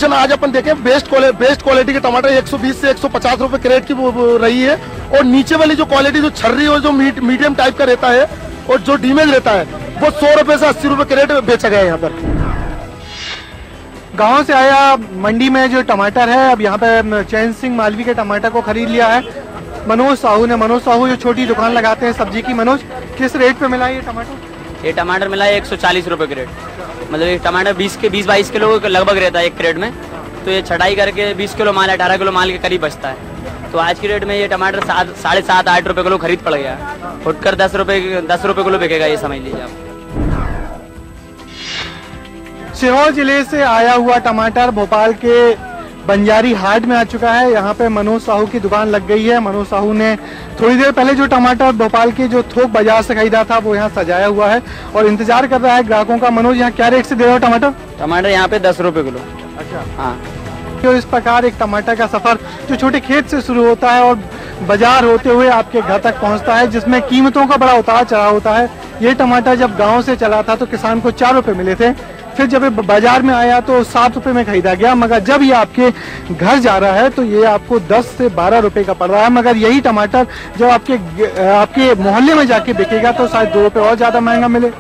Condition आज अपन देखें, best quality के टमाटर 120 से 150 रुपए क्रेट की वो रही है, और नीचे वाली जो क्वालिटी जो छर्री और जो मीडियम टाइप का रहता है और जो डीमेज रहता है वो 100 रुपए से 80 रुपए क्रेट बेचा गया है यहाँ पर। गांव से आया मंडी में जो टमाटर है, अब यहाँ पे चैन सिंह मालवी के टमाटर को खरीद लिया है मनोज साहू ने। मनोज साहू जो छोटी दुकान लगाते हैं सब्जी की। मनोज, किस रेट पे मिला ये टमाटर? ये टमाटर मिला है 140 रुपए क्रेट। मतलब ये टमाटर 20-22 किलो के लगभग रहता है एक क्रेट में, तो ये छटाई करके 20 किलो माल 18 किलो माल के करीब बचता है। तो आज की रेट में ये टमाटर 7.5-8 रुपए किलो खरीद पड़ गया, फुटकर 10 रुपए किलो बिकेगा, ये समझ लीजिए आप। सीहोर जिले से आया हुआ टमाटर भोपाल के बंजारी हाट में आ चुका है। यहाँ पे मनोज साहू की दुकान लग गई है। मनोज साहू ने थोड़ी देर पहले जो टमाटर भोपाल के जो थोक बाजार से खरीदा था वो यहाँ सजाया हुआ है और इंतजार कर रहा है ग्राहकों का। मनोज, यहाँ क्या रेट से दे रहे हो टमाटर? टमाटर यहाँ पे 10 रुपए किलो। अच्छा, हाँ। तो इस प्रकार एक टमाटर का सफर जो छोटे खेत से शुरू होता है और बाजार होते हुए आपके घर तक पहुँचता है, जिसमें कीमतों का बड़ा उतार चढ़ाव होता है। ये टमाटर जब गाँव से चला था तो किसान को 4 रुपए मिले थे, फिर जब बाजार में आया तो 7 रुपए में खरीदा गया, मगर जब ये आपके घर जा रहा है तो ये आपको 10 से 12 रुपए का पड़ रहा है। मगर यही टमाटर जब आपके मोहल्ले में जाके बिकेगा तो शायद 2 रुपए और ज्यादा महंगा मिले।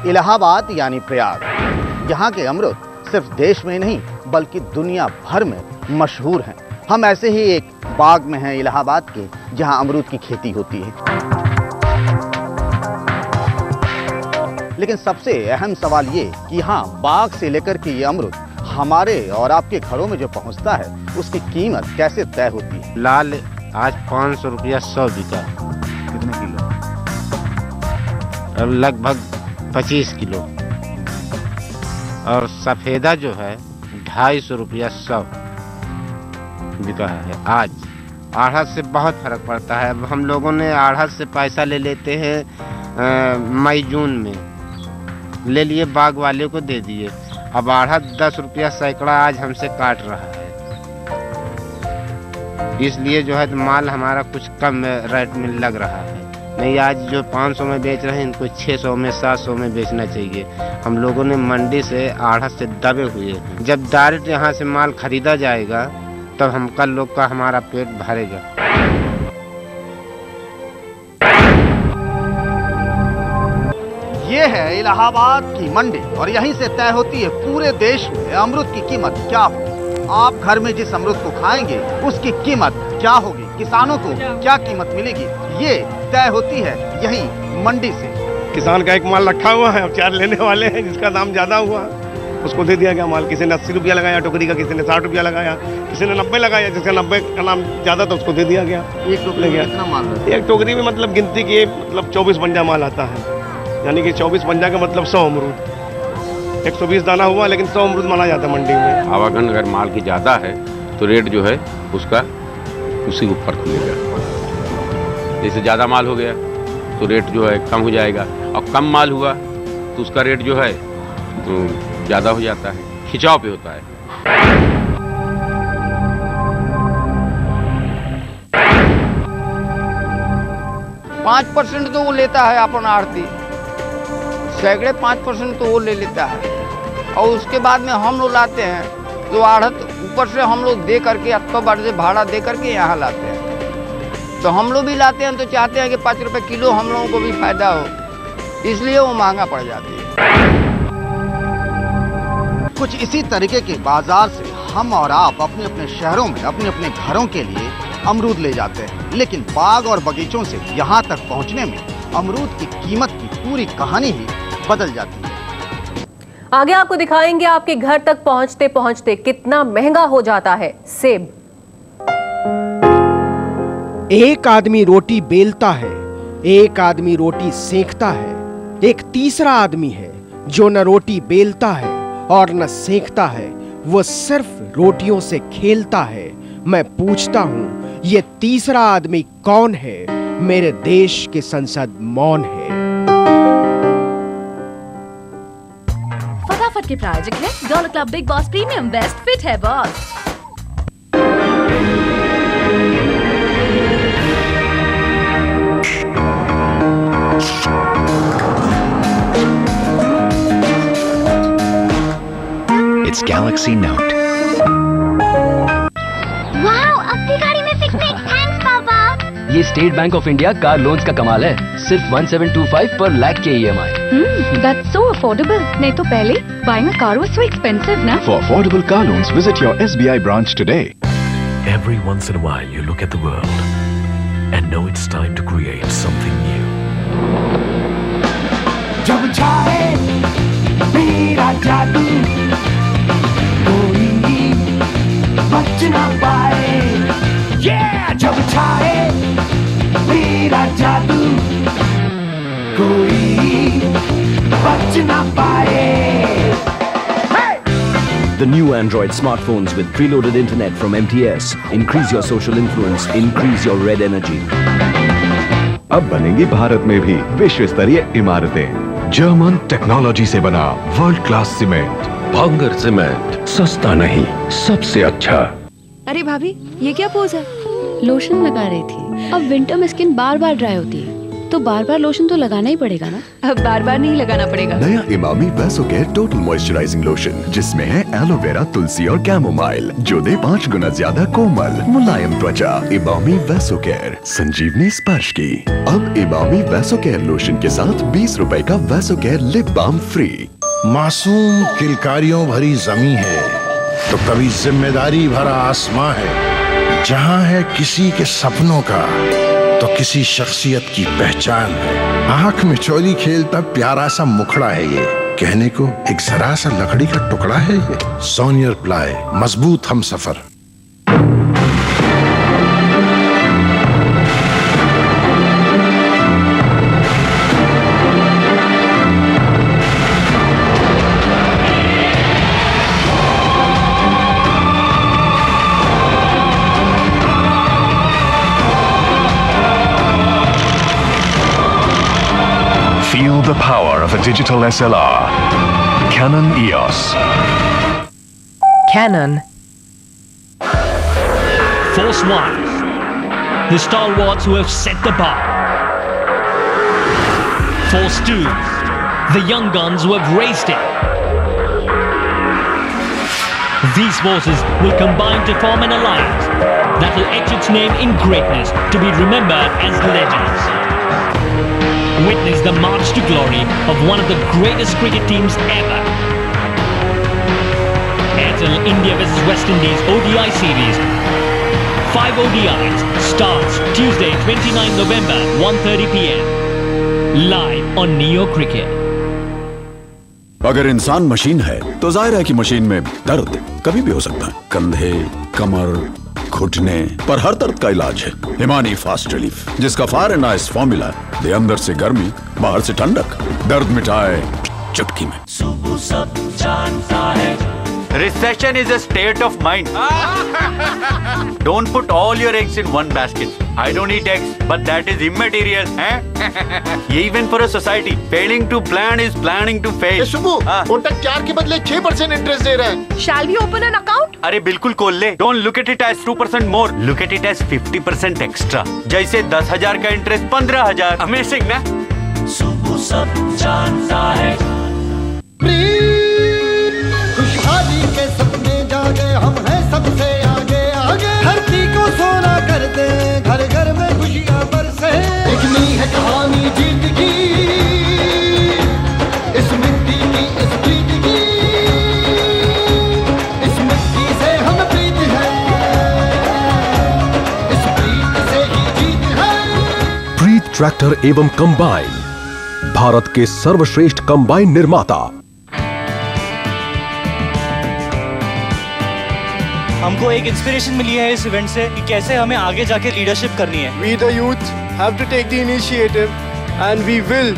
इलाहाबाद यानी प्रयाग, यहाँ के अमरूद सिर्फ देश में नहीं बल्कि दुनिया भर में मशहूर हैं। हम ऐसे ही एक बाग में हैं इलाहाबाद के, जहां अमरूद की खेती होती है। लेकिन सबसे अहम सवाल ये कि यहाँ बाग से लेकर के ये अमरूद हमारे और आपके घरों में जो पहुँचता है उसकी कीमत कैसे तय होती है? लाल आज 500 रुपया 100 बिका। कितने किलो? और लगभग 25 किलो। और सफेदा जो है 250 रुपया 100 बिका है आज। आढ़त से बहुत फर्क पड़ता है। अब हम लोगों ने आढ़त से पैसा ले लेते हैं मई जून में, ले लिए बाग वाले को दे दिए। अब आढ़त 10 रुपया सैकड़ा आज हमसे काट रहा है, इसलिए जो है माल हमारा कुछ कम रेट में लग रहा है। नहीं, आज जो 500 में बेच रहे हैं इनको 600 में 700 में बेचना चाहिए। हम लोगों ने मंडी से आढ़त से दबे हुए हैं। जब डायरेक्ट यहाँ से माल खरीदा जाएगा तब हम कल लोग का हमारा पेट भरेगा। ये है इलाहाबाद की मंडी और यहीं से तय होती है पूरे देश में अमरूद की कीमत क्या होगी। आप घर में जिस अमरूद को खाएंगे उसकी कीमत क्या होगी, किसानों को क्या कीमत मिलेगी, ये तय होती है यही मंडी से। किसान का एक माल रखा हुआ है, अब 4 लेने वाले हैं, जिसका दाम ज्यादा हुआ उसको दे दिया गया माल। किसी ने 80 रुपया लगाया टोकरी का, किसी ने 60 रुपया लगाया, किसी ने 90 लगाया। जिसका 90 का नाम ज्यादा था उसको दे दिया गया। एक टोकरी में कितना माल है? एक टोकरी में मतलब गिनती की 24 पंजा माल आता है, यानी कि 24 पंजा का मतलब 100 अमरूद। 120 दाना हुआ, लेकिन 100 अमरूद माना जाता है मंडी में। आवागन अगर माल की ज़्यादा है तो रेट जो है उसका उसी ऊपर खुलेगा। जैसे ज़्यादा माल हो गया तो रेट जो है कम हो जाएगा, और कम माल हुआ तो उसका रेट जो है तो ज़्यादा हो जाता है, खिंचाव पे होता है। 5% तो वो लेता है अपन आड़ती, सैकड़े 5% तो वो ले लेता है, और उसके बाद में हम लोग लाते हैं तो आढ़त ऊपर से हम लोग दे करके अत्तो बार से भाड़ा दे करके यहाँ लाते हैं। तो हम लोग भी लाते हैं तो चाहते हैं कि 5 रुपए किलो हम लोगों को भी फायदा हो, इसलिए वो महंगा पड़ जाती है। कुछ इसी तरीके के बाजार से हम और आप अपने अपने शहरों में अपने अपने घरों के लिए अमरूद ले जाते हैं, लेकिन बाग और बगीचों से यहाँ तक पहुँचने में अमरूद की कीमत की पूरी कहानी ही बदल जाती है। आगे आपको दिखाएंगे आपके घर तक पहुँचते पहुँचते कितना महंगा हो जाता है सेब। एक आदमी रोटी बेलता है, एक आदमी रोटी सेकता है, एक तीसरा आदमी है जो न रोटी बेलता है और न सेकता है, वो सिर्फ रोटियों से खेलता है। मैं पूछता हूँ ये तीसरा आदमी कौन है? मेरे देश की संसद मौन है। फटाफट के प्रायोजक है Dollar Club Bigg Boss Premium best fit है boss. its Galaxy Note. Wow, अपनी गाड़ी में पिकनिक। थैंक्स पापा। ये State Bank of India car loans का कमाल है, सिर्फ 1725 पर लाख के EMI। That's so affordable. नहीं तो पहले buying a car was so expensive, ना? For affordable car loans, visit your SBI branch today. Every once in a while you look at the world and know it's time to create something new. जब चाहे मेरा जादू कोई बच ना पाए। Yeah! जब चाहे मेरा जादू कोई बच ना पाए। The new Android smartphones with preloaded internet from MTS. Increase your social influence, increase your red energy. अब बनेंगी भारत में भी विश्व स्तरीय इमारतें। जर्मन टेक्नोलॉजी से बना वर्ल्ड क्लास सीमेंट। भांगर सीमेंट, सस्ता नहीं, सबसे अच्छा। अरे भाभी, ये क्या पोज है? लोशन लगा रही थी। अब विंटर में स्किन बार बार ड्राई होती है, तो बार बार लोशन तो लगाना ही पड़ेगा ना। अब बार बार नहीं लगाना पड़ेगा। नया इमामी वैसोकेयर टोटल मॉइस्चराइजिंग लोशन, जिसमें है एलोवेरा, तुलसी और कैमोमाइल, जो दे 5 गुना ज्यादा कोमल मुलायम त्वचा। इमामी वैसोकेयर, संजीवनी स्पर्श की। अब इमामी वैसोकेयर लोशन के साथ 20 रुपए का वैसोकेयर लिप बाम फ्री। मासूम किलकारियों भरी जमी है तो कभी जिम्मेदारी भरा आसमां है। जहां है किसी के सपनों का तो किसी शख्सियत की पहचान है। आंख में चोरी खेलता प्यारा सा मुखड़ा है ये, कहने को एक जरा सा लकड़ी का टुकड़ा है ये। सोनियर प्लाई, मजबूत हम सफर। Feel the power of a digital SLR. Canon EOS. Canon. Force One, the stalwarts who have set the bar. Force Two, the young guns who have raised it. These forces will combine to form an alliance that will etch its name in greatness to be remembered as legends. Witness the march to glory of one of the greatest cricket teams ever. Airtel India vs West Indies ODI series. 5 ODIs starts Tuesday 29 November 1:30 PM. Live on Neo Cricket. अगर इंसान machine है तो जाहिर है कि machine में दर्द कभी भी हो सकता है। कंधे, कमर, घुटने, पर हर दर्द का इलाज है। हिमानी फास्ट रिलीफ, जिसका फायर एंड आइस फॉर्मूला दे अंदर से गर्मी, बाहर से ठंडक, दर्द मिटाए चुटकी में। सुबह सब जानता है। Recession is a state of mind. Don't put all your eggs in one basket. I don't eat eggs, but that is immaterial. Even for a society, failing to plan is planning to fail. सुबु, Kotak 4 के बदले 6% interest दे रहा है। Shall we open an account? अरे बिल्कुल खोल ले। Don't look at it as 2% more. Look at it as 50% extra. जैसे 10,000 का इंटरेस्ट 15,000। Amazing ना? सुबह सब जानता है। खुशहाली के सपने जागे, हम हैं सबसे आगे आगे। धरती को सोना कर दे, घर घर में खुशियां बरसे। लिखनी है कहानी जीत की, इस मिट्टी की, इस जीत की। इस मिट्टी से हम प्रीत है, इस प्रीत से ही जीत है। प्रीत ट्रैक्टर एवं कंबाइन, भारत के सर्वश्रेष्ठ कंबाइन निर्माता। हमको एक इंस्पिरेशन मिली है इस इवेंट से कि कैसे हमें आगे जाके लीडरशिप करनी है। We the youth have to take the initiative and we will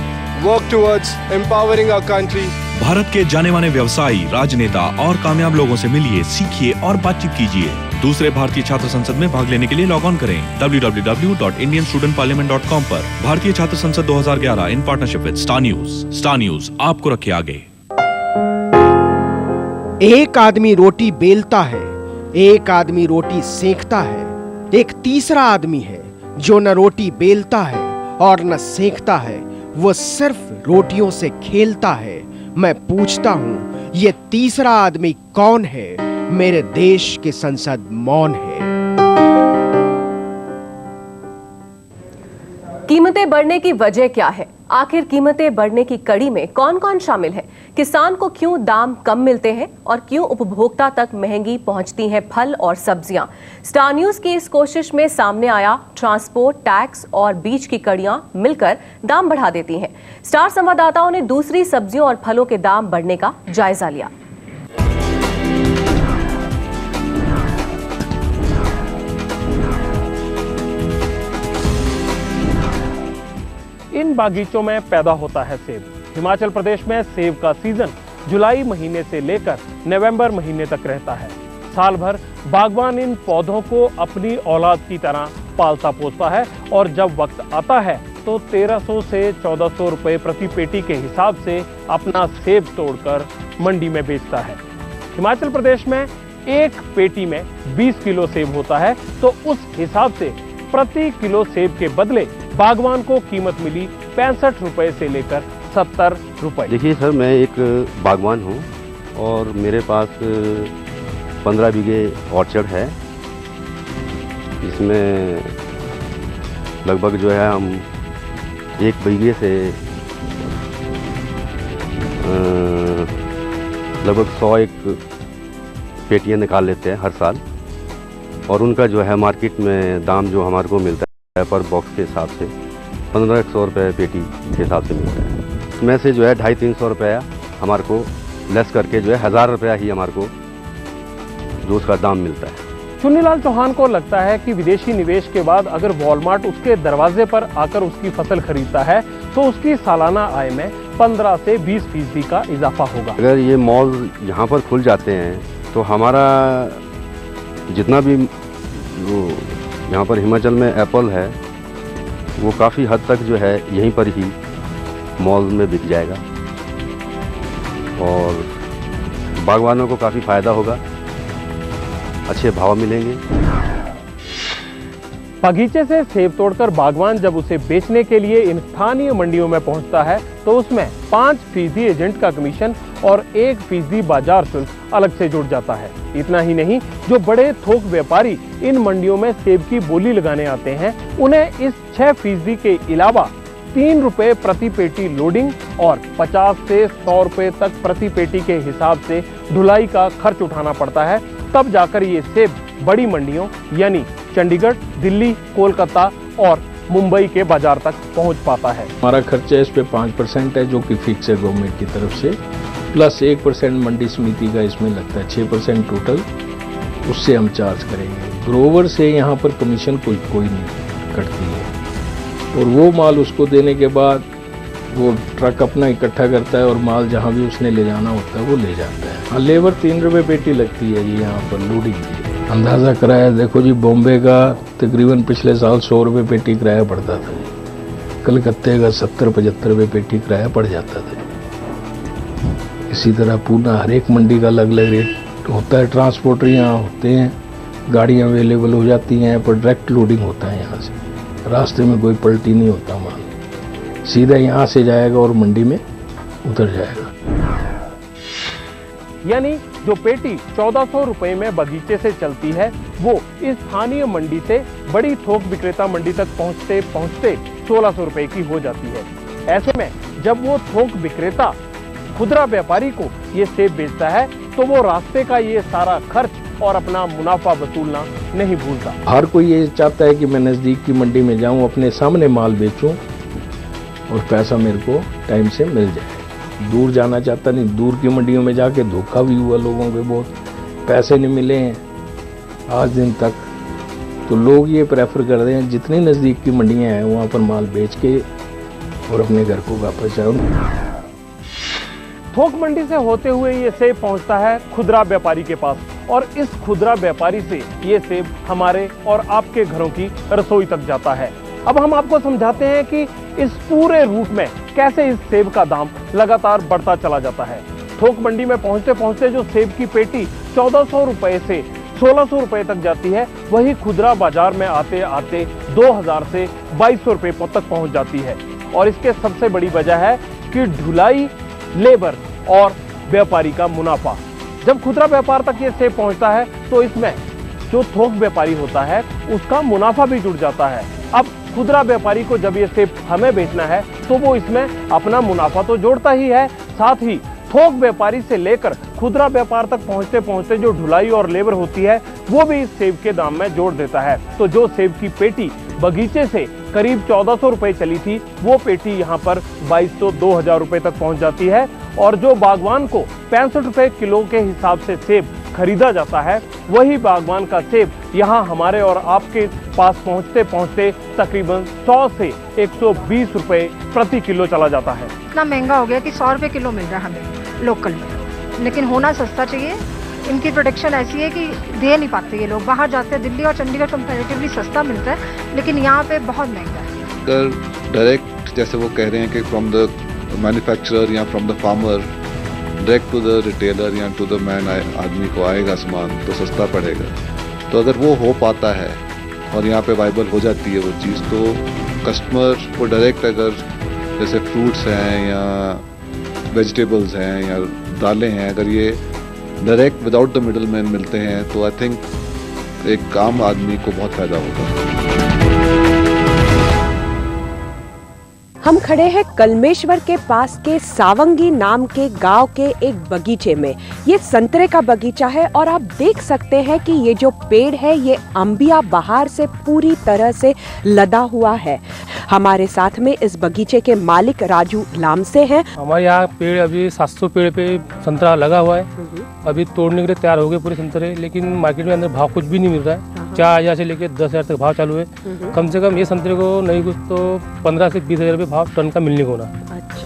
work towards empowering our country. Bharat के जाने माने व्यवसायी, राजनेता और कामयाब लोगों से मिलिए, सीखिए और बातचीत कीजिए। दूसरे भारतीय छात्र संसद में भाग लेने के लिए लॉग ऑन करें www.indianstudentparliament.com पर। भारतीय छात्र संसद 2011 in partnership with star news. Star news आपको रखे आगे। एक आदमी रोटी बेलता है, एक आदमी रोटी सेकता है, एक तीसरा आदमी है जो न रोटी बेलता है और न सेकता है, वो सिर्फ रोटियों से खेलता है। मैं पूछता हूँ, ये तीसरा आदमी कौन है? मेरे देश की संसद मौन है। कीमतें बढ़ने की वजह क्या है? आखिर कीमतें बढ़ने की कड़ी में कौन कौन शामिल है? किसान को क्यों दाम कम मिलते हैं और क्यों उपभोक्ता तक महंगी पहुंचती हैं फल और सब्जियां? स्टार न्यूज की इस कोशिश में सामने आया ट्रांसपोर्ट, टैक्स और बीज की कड़ियां मिलकर दाम बढ़ा देती हैं। स्टार संवाददाताओं ने दूसरी सब्जियों और फलों के दाम बढ़ने का जायजा लिया। इन बागीचों में पैदा होता है सेब। हिमाचल प्रदेश में सेब का सीजन जुलाई महीने से लेकर नवंबर महीने तक रहता है। साल भर बागवान इन पौधों को अपनी औलाद की तरह पालता पोसता है और जब वक्त आता है तो 1300 से 1400 रुपए प्रति पेटी के हिसाब से अपना सेब तोड़कर मंडी में बेचता है। हिमाचल प्रदेश में एक पेटी में 20 किलो सेब होता है, तो उस हिसाब से प्रति किलो सेब के बदले बागवान को कीमत मिली 65 रुपए से लेकर 70 रुपए। देखिए सर, मैं एक बागवान हूँ और मेरे पास 15 बीघे ऑर्चर्ड है। इसमें लगभग जो है हम एक बीघे से लगभग 101 पेटियाँ निकाल लेते हैं हर साल, और उनका जो है मार्केट में दाम जो हमारे को मिलता है पर बॉक्स के हिसाब से 1500 रुपये पेटी के हिसाब से मिलता है। इसमें से जो है 250-300 रुपया हमारे को लेस करके जो है 1000 रुपया ही हमारे को जो उसका दाम मिलता है। चुन्नीलाल चौहान को लगता है कि विदेशी निवेश के बाद अगर वॉलमार्ट उसके दरवाजे पर आकर उसकी फसल खरीदता है तो उसकी सालाना आय में 15 से 20% का इजाफा होगा। अगर ये मॉल यहाँ पर खुल जाते हैं तो हमारा जितना भी यहाँ पर हिमाचल में एप्पल है वो काफ़ी हद तक जो है यहीं पर ही मॉल में बिक जाएगा और बागवानों को काफ़ी फ़ायदा होगा, अच्छे भाव मिलेंगे। बगीचे से सेब तोड़कर बागवान जब उसे बेचने के लिए इन स्थानीय मंडियों में पहुंचता है तो उसमें 5% एजेंट का कमीशन और 1% बाजार शुल्क अलग से जुड़ जाता है। इतना ही नहीं, जो बड़े थोक व्यापारी इन मंडियों में सेब की बोली लगाने आते हैं उन्हें इस 6% के अलावा 3 रुपए प्रति पेटी लोडिंग और 50 से 100 रुपए तक प्रति पेटी के हिसाब से ढुलाई का खर्च उठाना पड़ता है। तब जाकर ये सेब बड़ी मंडियों यानी चंडीगढ़, दिल्ली, कोलकाता और मुंबई के बाजार तक पहुंच पाता है। हमारा खर्चा इस पे 5% है जो कि फिक्स है गवर्नमेंट की तरफ से, प्लस 1% मंडी समिति का इसमें लगता है, 6% टोटल उससे हम चार्ज करेंगे। ग्रोवर से यहाँ पर कमीशन कोई नहीं कटती है और वो माल उसको देने के बाद वो ट्रक अपना इकट्ठा करता है और माल जहाँ भी उसने ले जाना होता है वो ले जाता है। हाँ, लेबर 3 रुपये पेटी लगती है जी यहाँ पर लोडिंग की। अंदाज़ा किराया देखो जी, बॉम्बे का तकरीबन पिछले साल 100 रुपये पेटी किराया पड़ता था, कलकत्ते का 70-75 रुपये पेटी किराया पड़ जाता था। इसी तरह पूना हर एक मंडी का अलग अलग रेट होता है। ट्रांसपोर्टर यहाँ होते हैं, गाड़ियाँ अवेलेबल हो जाती हैं, पर डायरेक्ट लोडिंग होता है यहाँ से, रास्ते में कोई पलटी नहीं होता, माल सीधा यहाँ से जाएगा और मंडी में उतर जाएगा। यानी जो पेटी 1400 रुपए में बगीचे से चलती है वो इस स्थानीय मंडी से बड़ी थोक विक्रेता मंडी तक पहुंचते पहुंचते 1600 रुपए की हो जाती है। ऐसे में जब वो थोक विक्रेता खुदरा व्यापारी को ये सेब बेचता है तो वो रास्ते का ये सारा खर्च और अपना मुनाफा वसूलना नहीं भूलता। हर कोई ये चाहता है कि मैं नज़दीक की मंडी में जाऊं, अपने सामने माल बेचूं और पैसा मेरे को टाइम से मिल जाए। दूर जाना चाहता नहीं, दूर की मंडियों में जाके धोखा भी हुआ लोगों के, बहुत पैसे नहीं मिले हैं आज दिन तक। तो लोग ये प्रेफर कर रहे हैं जितनी नज़दीक की मंडियां हैं वहाँ पर माल बेच के और अपने घर को वापस जाए। थोक मंडी से होते हुए ये सेब पहुंचता है खुदरा व्यापारी के पास और इस खुदरा व्यापारी से ये सेब हमारे और आपके घरों की रसोई तक जाता है। अब हम आपको समझाते हैं कि इस पूरे रूट में कैसे इस सेब का दाम लगातार बढ़ता चला जाता है। थोक मंडी में पहुंचते पहुंचते जो सेब की पेटी 1400 रुपए से 1600 रुपए तक जाती है, वही खुदरा बाजार में आते आते 2000 से 2200 रुपए तक पहुंच जाती है। और इसके सबसे बड़ी वजह है कि ढुलाई, लेबर और व्यापारी का मुनाफा। जब खुदरा व्यापार तक ये सेब पहुंचता है तो इसमें जो थोक व्यापारी होता है उसका मुनाफा भी जुड़ जाता है। अब खुदरा व्यापारी को जब ये सेब हमें बेचना है तो वो इसमें अपना मुनाफा तो जोड़ता ही है, साथ ही थोक व्यापारी से लेकर खुदरा व्यापार तक पहुंचते पहुंचते जो ढुलाई और लेबर होती है वो भी इस सेब के दाम में जोड़ देता है। तो जो सेब की पेटी बगीचे से करीब 1400 रुपए चली थी, वो पेटी यहाँ पर 2200-2000 रुपए तक पहुंच जाती है। और जो बागवान को 65 रुपए किलो के हिसाब से सेब खरीदा जाता है, वही बागवान का सेब यहाँ हमारे और आपके पास पहुँचते पहुँचते तकरीबन 100 से 120 रुपए प्रति किलो चला जाता है। इतना महंगा हो गया कि 100 रुपए किलो मिल रहा है हमें लोकल में, लेकिन होना सस्ता चाहिए। इनकी प्रोडक्शन ऐसी है कि दे नहीं पाते ये लोग। बाहर जाते हैं, दिल्ली और चंडीगढ़ कंपैरेटिवली सस्ता मिलता है, लेकिन यहाँ पे बहुत महंगा है। अगर डायरेक्ट जैसे वो कह रहे हैं कि फ्रॉम द मैन्युफैक्चरर या from the farmer direct to the retailer या टू द मैन आदमी को आएगा सामान तो सस्ता पड़ेगा। तो अगर वो हो पाता है और यहाँ पे वाइबल हो जाती है वो चीज़, तो कस्टमर को डायरेक्ट अगर जैसे फ्रूट्स हैं या वेजिटेबल्स हैं या दालें हैं, अगर ये direct without the middle man मिलते हैं तो आई थिंक एक आम आदमी को बहुत फायदा होगा। हम खड़े हैं कलमेश्वर के पास के सावंगी नाम के गांव के एक बगीचे में। ये संतरे का बगीचा है और आप देख सकते हैं कि ये जो पेड़ है ये अंबिया बहार से पूरी तरह से लदा हुआ है। हमारे साथ में इस बगीचे के मालिक राजू लामसे हैं। हमारे यहाँ पेड़ अभी 700 पेड़ पे संतरा लगा हुआ है। अभी तोड़ने के लिए तैयार हो गए पूरे संतरे, लेकिन मार्केट में अंदर भाव कुछ भी नहीं मिल रहा है। 4000 से लेकर 10,000 तक भाव चालू है। कम से कम ये संतरे को नहीं कुछ तो 15 से 20,000 रुपये भाव टन का मिलने को ना,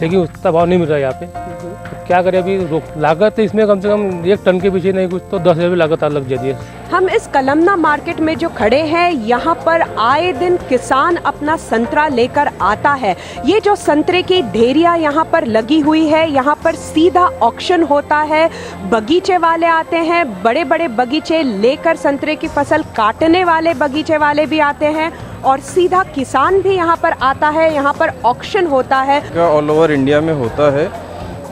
लेकिन उतना भाव नहीं मिल रहा है यहाँ पे। तो क्या करें, अभी लागत इसमें कम से कम 1 टन के पीछे नहीं कुछ तो 10,000 रुपये लागत लग जाती है। हम इस कलमना मार्केट में जो खड़े हैं, यहाँ पर आए दिन किसान अपना संतरा लेकर आता है। ये जो संतरे की ढेरियाँ यहाँ पर लगी हुई है, यहाँ पर सीधा ऑक्शन होता है। बगीचे वाले आते हैं, बड़े बड़े बगीचे लेकर संतरे की फसल काटने वाले बगीचे वाले भी आते हैं और सीधा किसान भी यहाँ पर आता है। यहाँ पर ऑक्शन होता है। ऑल ओवर इंडिया में होता है,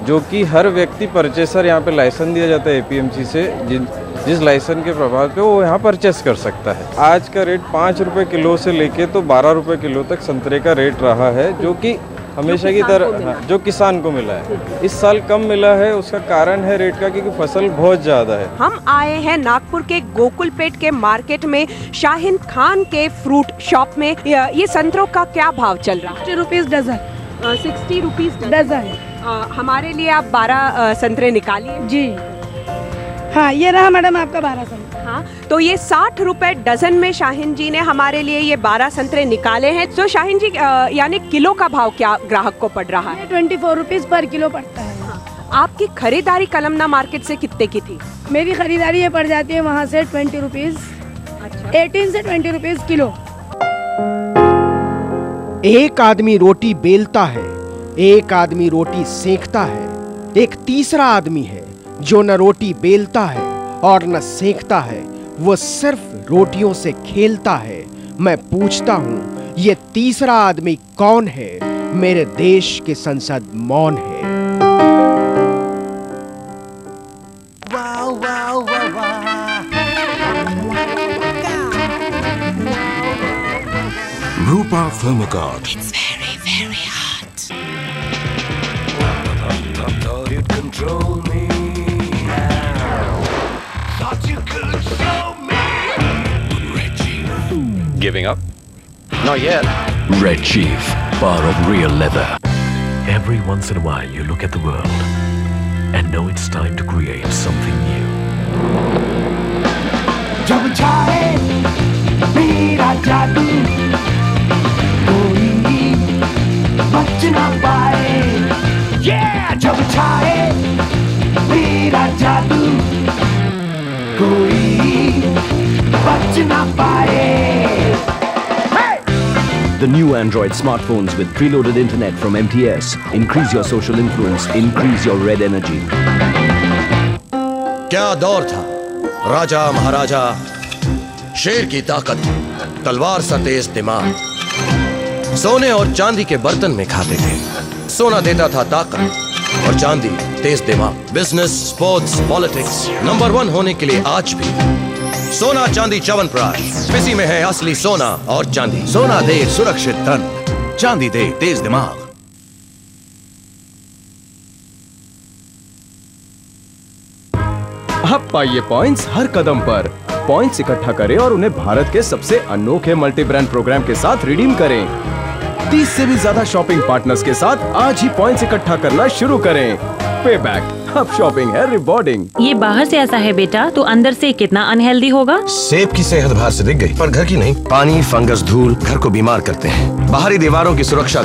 जो कि हर व्यक्ति परचेसर यहाँ पे लाइसेंस दिया जाता है एपीएमसी से, जिस लाइसेंस के प्रभाव पे वो यहाँ परचेस कर सकता है। आज का रेट 5 रुपए किलो से लेके तो 12 रुपए किलो तक संतरे का रेट रहा है, जो कि हमेशा की तरह जो किसान को मिला है। इस साल कम मिला है, उसका कारण है रेट का, क्योंकि फसल बहुत ज्यादा है। हम आए हैं नागपुर के गोकुलपेट के मार्केट में, शाहीन खान के फ्रूट शॉप में। ये संतरों का क्या भाव चल रहा है? 60 रुपीज डजन। 60 rupees dozen. हमारे लिए आप 12 संतरे निकालिए। जी हाँ, ये रहा मैडम आपका 12 संतरे। हाँ, तो ये 60 रुपए डजन में शाहीन जी ने हमारे लिए ये 12 संतरे निकाले हैं। तो शाहीन जी, यानी किलो का भाव क्या ग्राहक को पड़ रहा है? 24 रुपीज पर किलो पड़ता है। हाँ। आपकी खरीदारी कलमना मार्केट से कितने की थी? मेरी खरीदारी ये पड़ जाती है वहाँ से 20 रुपीज। अच्छा। 18 से 20 रुपीज किलो। एक आदमी रोटी बेलता है, एक आदमी रोटी सेकता है, एक तीसरा आदमी है जो न रोटी बेलता है और न सेकता है, वो सिर्फ रोटियों से खेलता है। मैं पूछता हूँ, ये तीसरा आदमी कौन है? मेरे देश की संसद मौन है। Rupa Thermocard. It's very, very hot. Thought you'd control me now. Thought you could show me. Red Chief. Giving up? Not yet. Red Chief, bar of real leather. Every once in a while you look at the world and know it's time to create something new. जब चाहे मेरा जादू कोई बच ना पाए। Yeah! जब चाहे मेरा जादू कोई बच ना पाए। The new Android smartphones with preloaded internet from MTS. Increase your social influence, increase your red energy. क्या दौर था, राजा महाराजा, शेर की ताकत, तलवार सा तेज दिमाग, सोने और चांदी के बर्तन में खाते थे। सोना देता था ताकत, और चांदी तेज दिमाग। बिजनेस, स्पोर्ट्स, पॉलिटिक्स नंबर 1 होने के लिए आज भी सोना चांदी च्यवनप्राश। इसी में है असली सोना और चांदी। सोना दे सुरक्षित धन, चांदी दे तेज दिमाग। अब पाइए पॉइंट्स हर कदम पर। पॉइंट्स इकट्ठा करें और उन्हें भारत के सबसे अनोखे मल्टी ब्रांड प्रोग्राम के साथ रिडीम करें। 30 से भी ज्यादा शॉपिंग पार्टनर्स के साथ आज ही पॉइंट्स इकट्ठा करना शुरू करें। पे बैक, अब शॉपिंग है रिवॉर्डिंग। ये बाहर से ऐसा है बेटा, तो अंदर से कितना अनहेल्दी होगा। सेब की सेहत बाहर से दिख गई, पर घर की नहीं। पानी, फंगस, धूल घर को बीमार करते हैं। बाहरी दीवारों की सुरक्षा